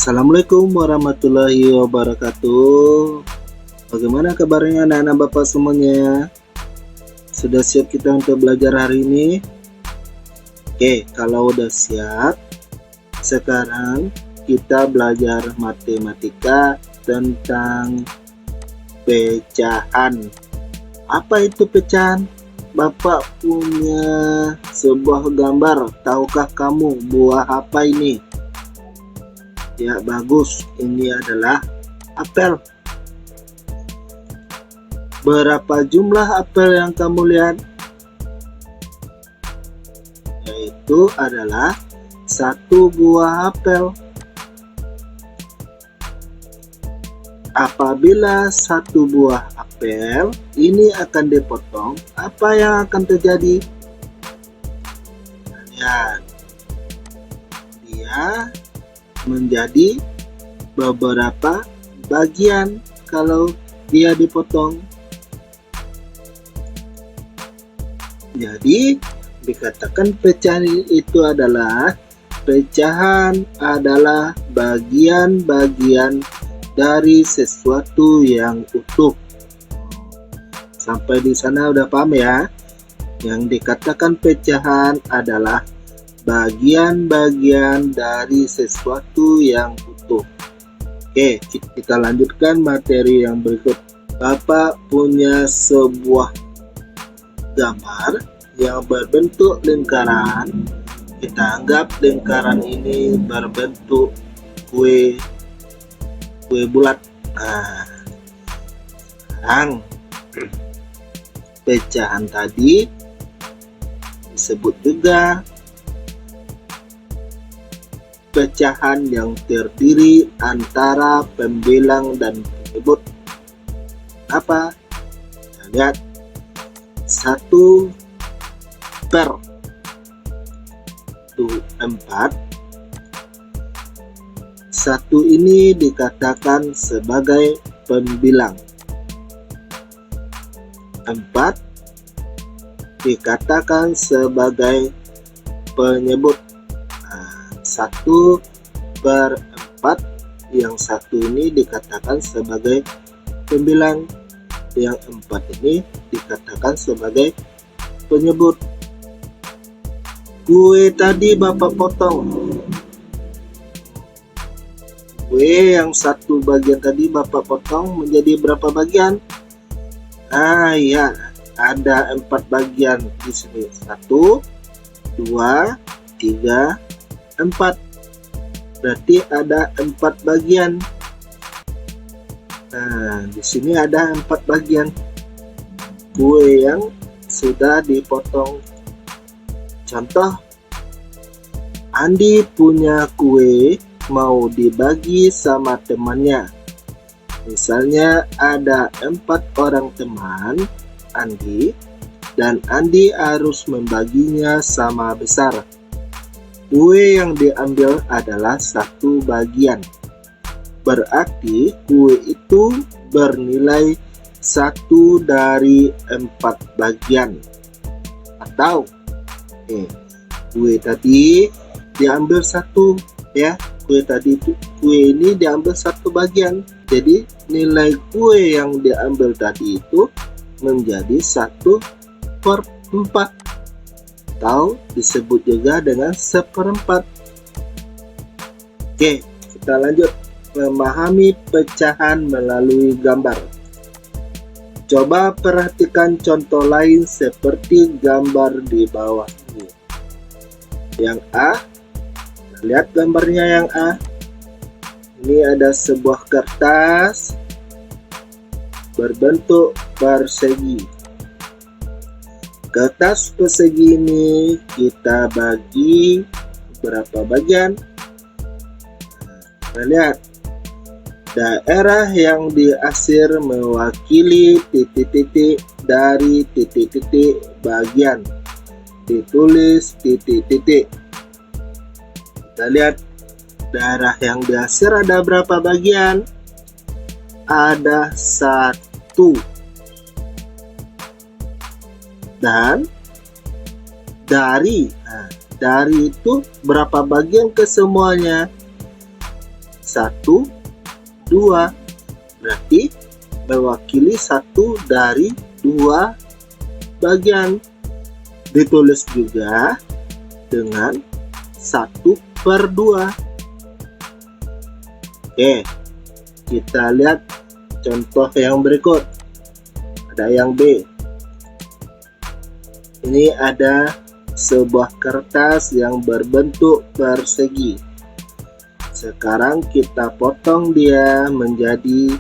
Assalamualaikum warahmatullahi wabarakatuh. Bagaimana kabarnya anak-anak Bapak semuanya? Sudah siap kita untuk belajar hari ini? Oke, kalau udah siap, sekarang kita belajar matematika tentang pecahan. Apa itu pecahan? Bapak punya sebuah gambar. Tahukah kamu buah apa ini? Ya, bagus. Ini adalah apel. Berapa jumlah apel yang kamu lihat? Yaitu adalah satu buah apel. Apabila satu buah apel ini akan dipotong, apa yang akan terjadi? Lihat, dia menjadi beberapa bagian kalau dia dipotong. Jadi dikatakan pecahan itu adalah bagian-bagian dari sesuatu yang utuh. Sampai di sana udah paham ya? Yang dikatakan pecahan adalah bagian-bagian dari sesuatu yang utuh. Oke, kita lanjutkan materi yang berikut. Bapak punya sebuah gambar yang berbentuk lingkaran. Kita anggap lingkaran ini berbentuk kue bulat. Sekarang pecahan tadi disebut juga pecahan yang terdiri antara pembilang dan penyebut. Apa? Lihat, 1 per 4. 1 ini dikatakan sebagai pembilang. 4 dikatakan sebagai penyebut. 1 per 4, yang 1 ini dikatakan sebagai pembilang, yang 4 ini dikatakan sebagai penyebut. Kue tadi Bapak potong. Kue yang 1 bagian tadi Bapak potong menjadi berapa bagian? Ya, ada 4 bagian di sini. 1, 2, 3, 4. Berarti ada 4 bagian. Di sini ada 4 bagian kue yang sudah dipotong. Contoh, Andi punya kue mau dibagi sama temannya. Misalnya ada 4 orang teman Andi, dan Andi harus membaginya sama besar. Kue yang diambil adalah 1 bagian. Berarti kue itu bernilai 1 dari 4 bagian. Atau kue tadi diambil 1 ya. Kue ini diambil 1 bagian. Jadi nilai kue yang diambil tadi itu menjadi 1 per 4. Atau disebut juga dengan 1/4. Oke, kita lanjut memahami pecahan melalui gambar. Coba perhatikan contoh lain seperti gambar di bawah ini. Yang A, lihat gambarnya yang A. Ini ada sebuah kertas berbentuk persegi. Kertas persegi ini kita bagi berapa bagian? Kita lihat, daerah yang diarsir mewakili titik-titik dari titik-titik bagian. Ditulis titik-titik. Kita lihat, daerah yang diarsir ada berapa bagian? Ada 1. Dan dari itu berapa bagian ke semuanya? 1, 2. Berarti mewakili 1 dari 2 bagian. Ditulis juga dengan 1/2. Oke, kita lihat contoh yang berikut. Ada yang B. Ini ada sebuah kertas yang berbentuk persegi. Sekarang kita potong dia menjadi,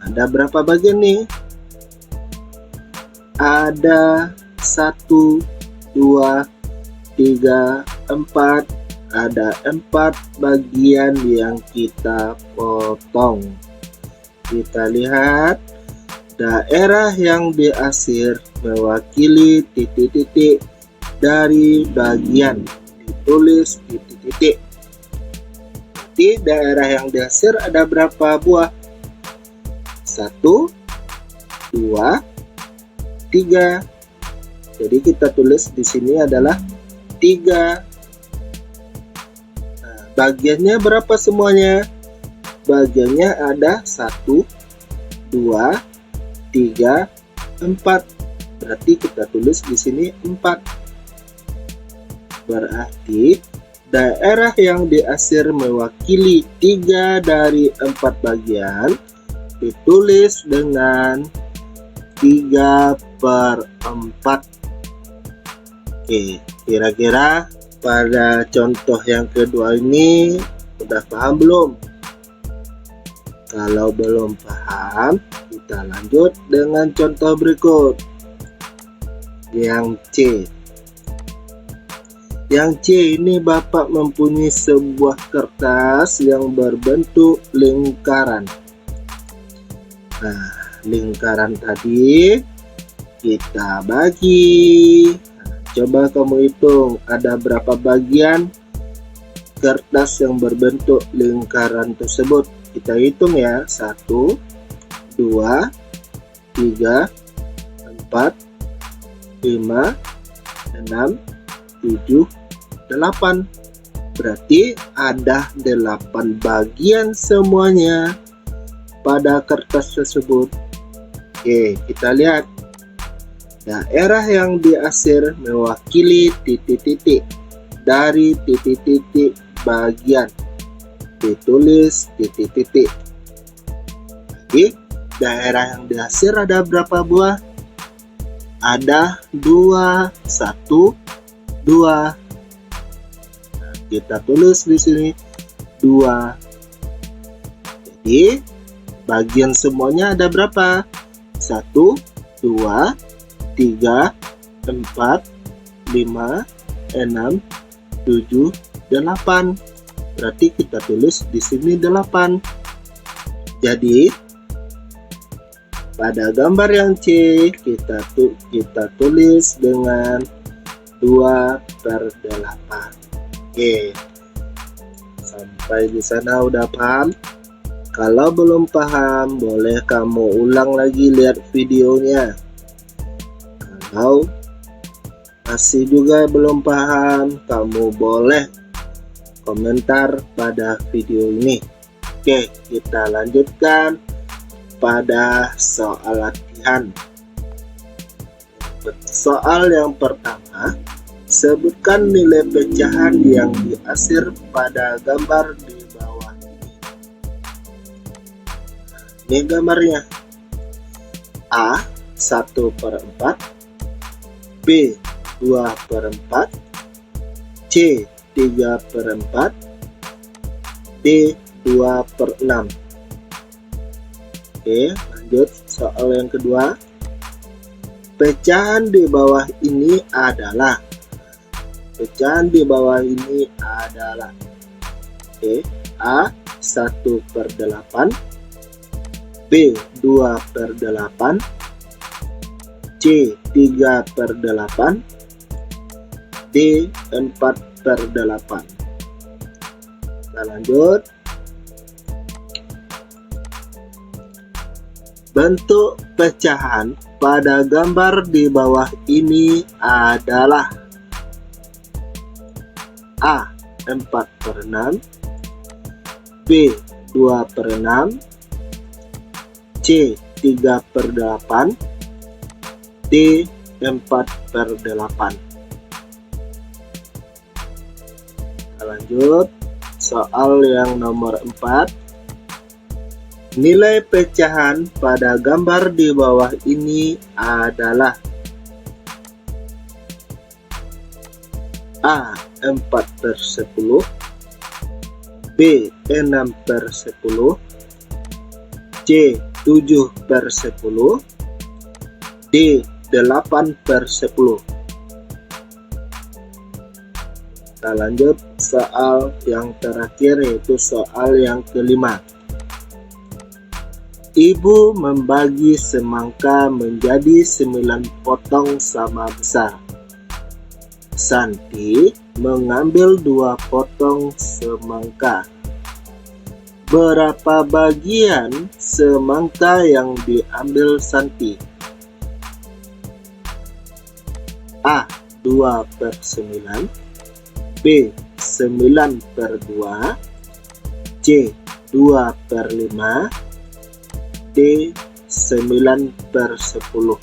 ada berapa bagian nih? Ada 1, 2, 3, 4. Ada 4 bagian yang kita potong. Kita lihat daerah yang diasir mewakili titik-titik dari bagian, ditulis titik-titik. Jadi daerah yang diasir ada berapa buah? 1, 2, 3. Jadi kita tulis di sini adalah 3. Nah, bagiannya berapa semuanya? Bagiannya ada 1, 2, 3, 4. Berarti kita tulis di sini 4. Berarti daerah yang diasir mewakili 3 dari 4 bagian ditulis dengan 3/4. Oke, kira-kira pada contoh yang kedua ini udah paham belum? Kalau belum paham, kita lanjut dengan contoh berikut. Yang C. Yang C ini Bapak mempunyai sebuah kertas yang berbentuk lingkaran. Nah, lingkaran tadi kita bagi. Nah, coba kamu hitung ada berapa bagian kertas yang berbentuk lingkaran tersebut. Kita hitung ya. 1, 2, 3, 4, 5, 6, 7, 8. Berarti ada 8 bagian semuanya pada kertas tersebut. Oke, kita lihat. Daerah yang diasir mewakili titik-titik dari titik-titik bagian, ditulis titik-titik. Jadi daerah yang diasir ada berapa buah? Ada 2, 1, 2. Nah, kita tulis di sini 2. Jadi bagian semuanya ada berapa? 1, 2, 3, 4, 5, 6, 7, 8. Berarti kita tulis di sini 8. Jadi pada gambar yang C kita tulis dengan 2/8. Oke, sampai di sana udah paham? Kalau belum paham, boleh kamu ulang lagi lihat videonya. Kalau masih juga belum paham, kamu boleh komentar pada video ini. Oke, kita lanjutkan pada soal latihan. Soal yang pertama, sebutkan nilai pecahan yang diasir pada gambar di bawah ini. Ini gambarnya. A 1/4, B 2/4, C 3/4, D 2/6. Oke, lanjut soal yang kedua. Pecahan di bawah ini adalah. Oke, A 1/8, B 2/8, C 3/8, D 4/8. Kita lanjut. Bentuk pecahan pada gambar di bawah ini adalah A 4/6, B 2/6, C 3/8, D 4/8. Kita lanjut soal yang nomor 4. Nilai pecahan pada gambar di bawah ini adalah A 4/10, B 6/10, C 7/10, D 8/10. Kita lanjut soal yang terakhir, yaitu soal yang kelima. Ibu membagi semangka menjadi 9 potong sama besar. Santi mengambil 2 potong semangka. Berapa bagian semangka yang diambil Santi? A 2/9, B 9/2, C 2/5, D 9/10.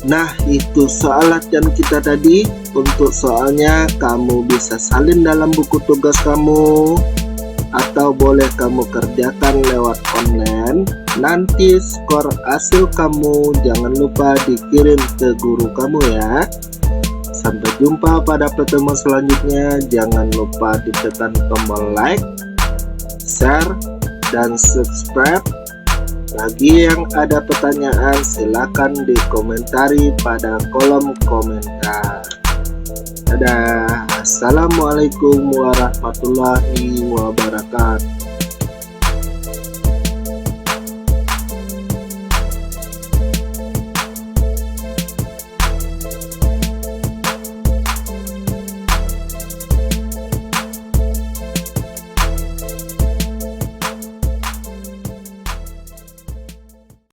Nah, itu soal latihan kita tadi. Untuk soalnya kamu bisa salin dalam buku tugas kamu, atau boleh kamu kerjakan lewat online. Nanti skor hasil kamu jangan lupa dikirim ke guru kamu ya. Sampai jumpa pada pertemuan selanjutnya. Jangan lupa ditekan tombol like, share, dan subscribe. Bagi yang ada pertanyaan, silakan dikomentari pada kolom komentar. Dadah. Assalamualaikum warahmatullahi wabarakatuh.